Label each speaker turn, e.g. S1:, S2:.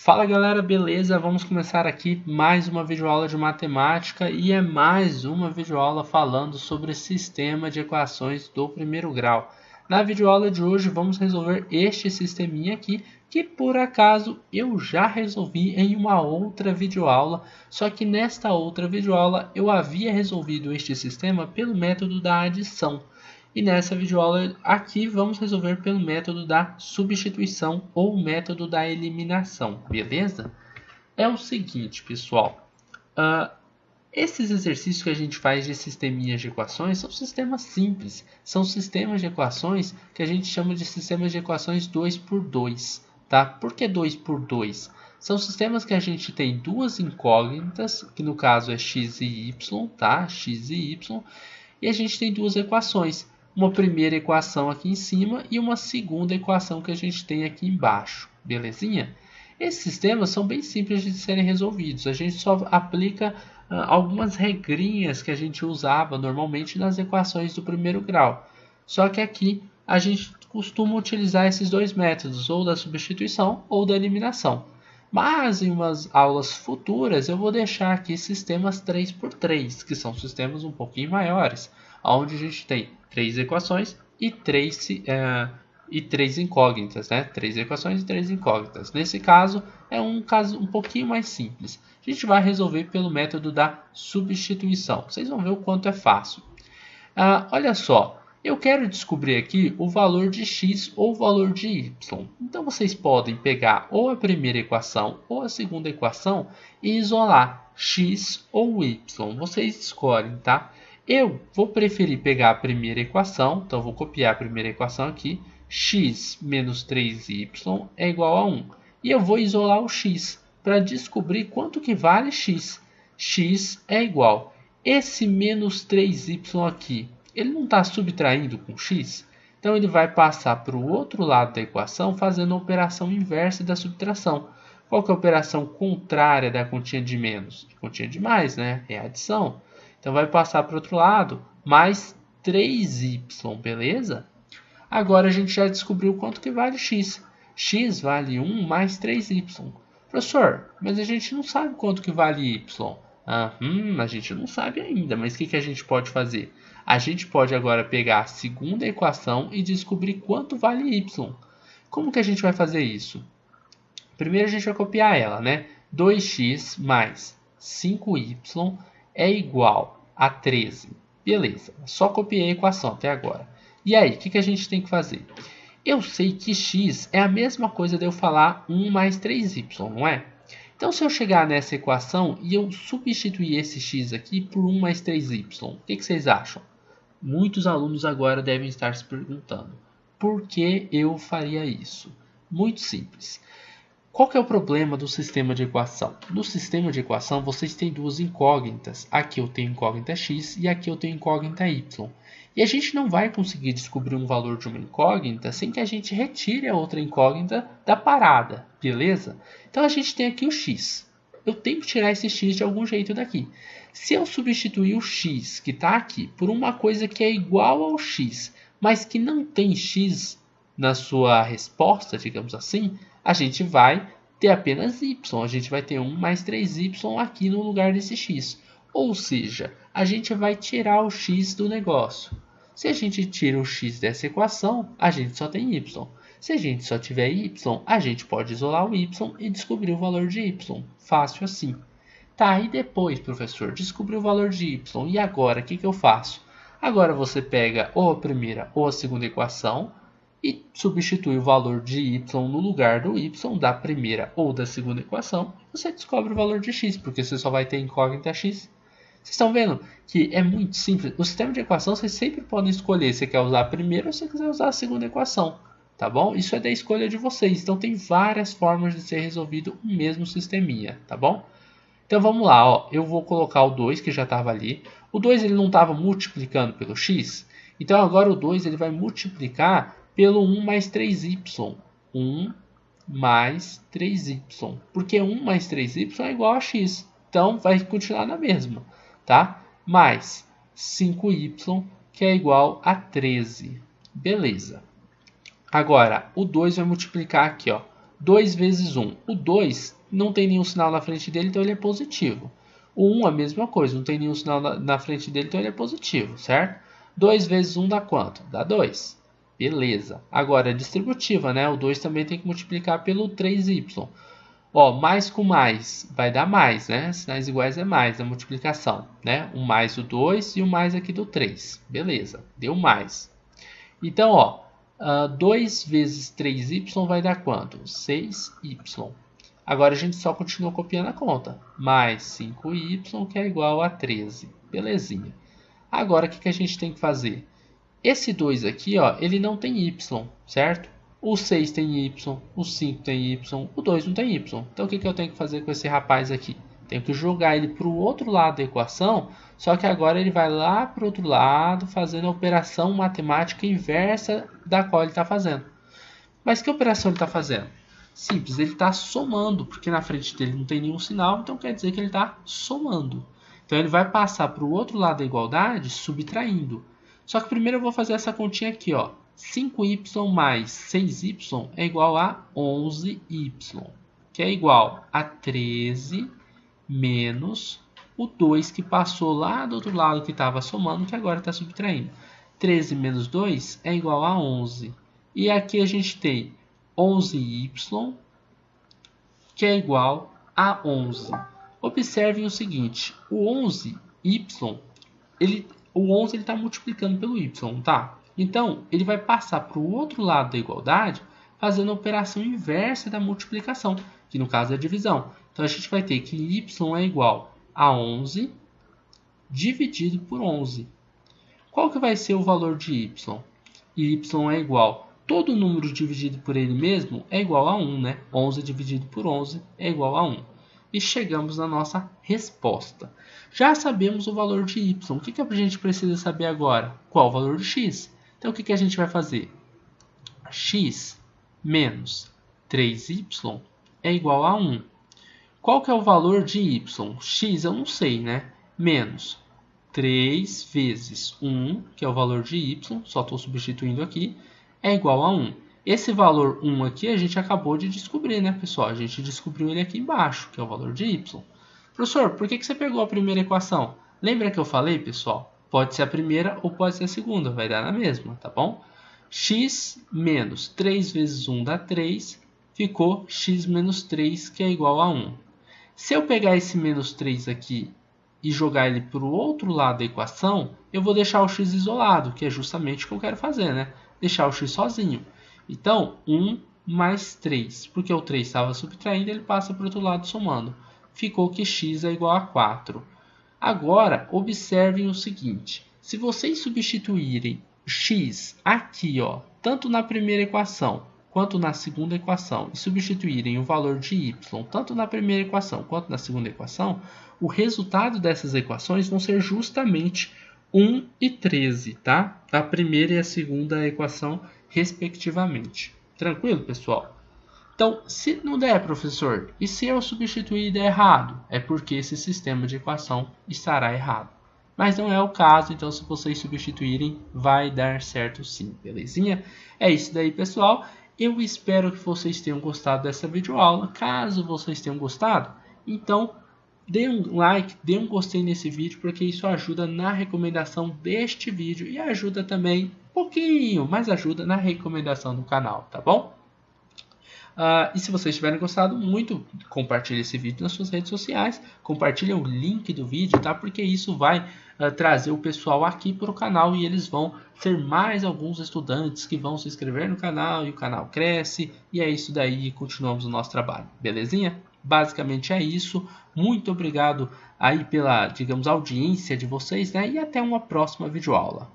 S1: Fala galera, beleza? Vamos começar aqui mais uma videoaula de matemática e é mais uma videoaula falando sobre o sistema de equações do primeiro grau. Na videoaula de hoje vamos resolver este sisteminha aqui que por acaso eu já resolvi em uma outra videoaula, só que nesta outra videoaula eu havia resolvido este sistema pelo método da adição. E nessa videoaula aqui vamos resolver pelo método da substituição ou método da eliminação, beleza? É o seguinte, pessoal. Esses exercícios que a gente faz de sisteminhas de equações são sistemas simples. São sistemas de equações que a gente chama de sistemas de equações 2 por 2. Tá? Por que 2 por 2? São sistemas que a gente tem duas incógnitas, que no caso é x e y, tá? X e y. E a gente tem duas equações. Uma primeira equação aqui em cima e uma segunda equação que a gente tem aqui embaixo, belezinha? Esses sistemas são bem simples de serem resolvidos, a gente só aplica algumas regrinhas que a gente usava normalmente nas equações do primeiro grau. Só que aqui a gente costuma utilizar esses dois métodos, ou da substituição ou da eliminação. Mas em umas aulas futuras eu vou deixar aqui sistemas 3x3, que são sistemas um pouquinho maiores, onde a gente tem três equações e três incógnitas, né? Três equações e três incógnitas. Nesse caso, é um caso um pouquinho mais simples. A gente vai resolver pelo método da substituição. Vocês vão ver o quanto é fácil. Olha só, eu quero descobrir aqui o valor de x ou o valor de y. Então, vocês podem pegar ou a primeira equação ou a segunda equação e isolar x ou y. Vocês escolhem, tá? Eu vou preferir pegar a primeira equação, então vou copiar a primeira equação aqui, x menos 3y é igual a 1. E eu vou isolar o x para descobrir quanto que vale x. X é igual. Esse menos 3y aqui, ele não está subtraindo com x? Então ele vai passar para o outro lado da equação fazendo a operação inversa da subtração. Qual que é a operação contrária da continha de menos? Continha de mais, né? É a adição. Então vai passar para o outro lado, mais 3y, beleza? Agora a gente já descobriu quanto que vale x. X vale 1 mais 3y. Professor, mas a gente não sabe quanto que vale y. A gente não sabe ainda, mas o que a gente pode fazer? A gente pode agora pegar a segunda equação e descobrir quanto vale y. Como que a gente vai fazer isso? Primeiro a gente vai copiar ela, né? 2x mais 5y é igual a 13. Beleza, só copiei a equação até agora. E aí, o que a gente tem que fazer? Eu sei que x é a mesma coisa de eu falar 1 mais 3y, não é? Então, se eu chegar nessa equação e eu substituir esse x aqui por 1 mais 3y, o que vocês acham? Muitos alunos agora devem estar se perguntando, por que eu faria isso? Muito simples. Qual que é o problema do sistema de equação? No sistema de equação, vocês têm duas incógnitas. Aqui eu tenho incógnita x e aqui eu tenho incógnita y. E a gente não vai conseguir descobrir um valor de uma incógnita sem que a gente retire a outra incógnita da parada, beleza? Então a gente tem aqui o x. Eu tenho que tirar esse x de algum jeito daqui. Se eu substituir o x que está aqui por uma coisa que é igual ao x, mas que não tem x na sua resposta, digamos assim, a gente vai ter apenas y. A gente vai ter 1 mais 3y aqui no lugar desse x. Ou seja, a gente vai tirar o x do negócio. Se a gente tira o x dessa equação, a gente só tem y. Se a gente só tiver y, a gente pode isolar o y e descobrir o valor de y. Fácil assim. Tá, e depois, professor, descobri o valor de y. E agora, o que eu faço? Agora você pega ou a primeira ou a segunda equação e substitui o valor de y no lugar do y da primeira ou da segunda equação. Você descobre o valor de x, porque você só vai ter incógnita x. Vocês estão vendo que é muito simples. O sistema de equação vocês sempre podem escolher se quer usar a primeira ou se quiser usar a segunda equação. Tá bom? Isso é da escolha de vocês. Então tem várias formas de ser resolvido o mesmo sisteminha. Tá bom? Então vamos lá. Ó. Eu vou colocar o 2 que já estava ali. O 2 ele não estava multiplicando pelo x. Então agora o 2 ele vai multiplicar pelo 1 mais 3y. 1 mais 3y. Porque 1 mais 3y é igual a x. Então vai continuar na mesma. Tá? Mais 5y, que é igual a 13. Beleza. Agora, o 2 vai multiplicar aqui, ó. 2 vezes 1. O 2 não tem nenhum sinal na frente dele, então ele é positivo. O 1 a mesma coisa, não tem nenhum sinal na frente dele, então ele é positivo, certo? 2 vezes 1 dá quanto? Dá 2. Beleza. Agora é distributiva, né? O 2 também tem que multiplicar pelo 3y. Ó, mais com mais vai dar mais, né? Sinais iguais é mais na multiplicação, né? O mais o 2 e o mais aqui do 3. Beleza, deu mais. Então, ó, 2 vezes 3y vai dar quanto? 6y. Agora a gente só continua copiando a conta. Mais 5y, que é igual a 13. Belezinha. Agora, o que a gente tem que fazer? Esse 2 aqui, ó, ele não tem y, certo? O 6 tem y, o 5 tem y, o 2 não tem y. Então, o que eu tenho que fazer com esse rapaz aqui? Tenho que jogar ele para o outro lado da equação, só que agora ele vai lá para o outro lado, fazendo a operação matemática inversa da qual ele está fazendo. Mas que operação ele está fazendo? Simples, ele está somando, porque na frente dele não tem nenhum sinal, então quer dizer que ele está somando. Então, ele vai passar para o outro lado da igualdade, subtraindo. Só que primeiro eu vou fazer essa continha aqui, ó. 5y mais 6y é igual a 11y, que é igual a 13 menos o 2 que passou lá do outro lado que estava somando, que agora está subtraindo. 13 menos 2 é igual a 11. E aqui a gente tem 11y, que é igual a 11. Observem o seguinte, o 11y, o 11 está multiplicando pelo y, tá? Então, ele vai passar para o outro lado da igualdade, fazendo a operação inversa da multiplicação, que no caso é a divisão. Então, a gente vai ter que y é igual a 11 dividido por 11. Qual que vai ser o valor de y? Y é igual, todo número dividido por ele mesmo é igual a 1, né? 11 dividido por 11 é igual a 1. E chegamos na nossa resposta. Já sabemos o valor de y. O que a gente precisa saber agora? Qual o valor de x? Então, o que a gente vai fazer? X menos 3y é igual a 1. Qual que é o valor de y? X eu não sei, né? Menos 3 vezes 1, que é o valor de y, só estou substituindo aqui, é igual a 1. Esse valor 1 aqui a gente acabou de descobrir, né, pessoal? A gente descobriu ele aqui embaixo, que é o valor de y. Professor, por que você pegou a primeira equação? Lembra que eu falei, pessoal? Pode ser a primeira ou pode ser a segunda, vai dar na mesma, tá bom? X menos 3 vezes 1 dá 3, ficou x menos 3, que é igual a 1. Se eu pegar esse menos 3 aqui e jogar ele para o outro lado da equação, eu vou deixar o x isolado, que é justamente o que eu quero fazer, né? Deixar o x sozinho. Então, 1 mais 3, porque o 3 estava subtraindo, ele passa para o outro lado somando. Ficou que x é igual a 4. Agora, observem o seguinte. Se vocês substituírem x aqui, ó, tanto na primeira equação quanto na segunda equação, e substituírem o valor de y tanto na primeira equação quanto na segunda equação, o resultado dessas equações vão ser justamente 1 e 13, tá? A primeira e a segunda equação, respectivamente. Tranquilo, pessoal? Então, se não der, professor, e se eu substituir e der errado? É porque esse sistema de equação estará errado. Mas não é o caso, então se vocês substituírem, vai dar certo sim, belezinha? É isso daí, pessoal. Eu espero que vocês tenham gostado dessa videoaula. Caso vocês tenham gostado, então dê um like, dê um gostei nesse vídeo, porque isso ajuda na recomendação deste vídeo e ajuda também, pouquinho, mas ajuda na recomendação do canal, tá bom? E se vocês tiverem gostado muito, compartilhe esse vídeo nas suas redes sociais, compartilhe o link do vídeo, tá? Porque isso vai trazer o pessoal aqui para o canal e eles vão ser mais alguns estudantes que vão se inscrever no canal e o canal cresce e é isso daí, continuamos o nosso trabalho, belezinha? Basicamente é isso, muito obrigado aí pela, digamos, audiência de vocês, né? E até uma próxima videoaula.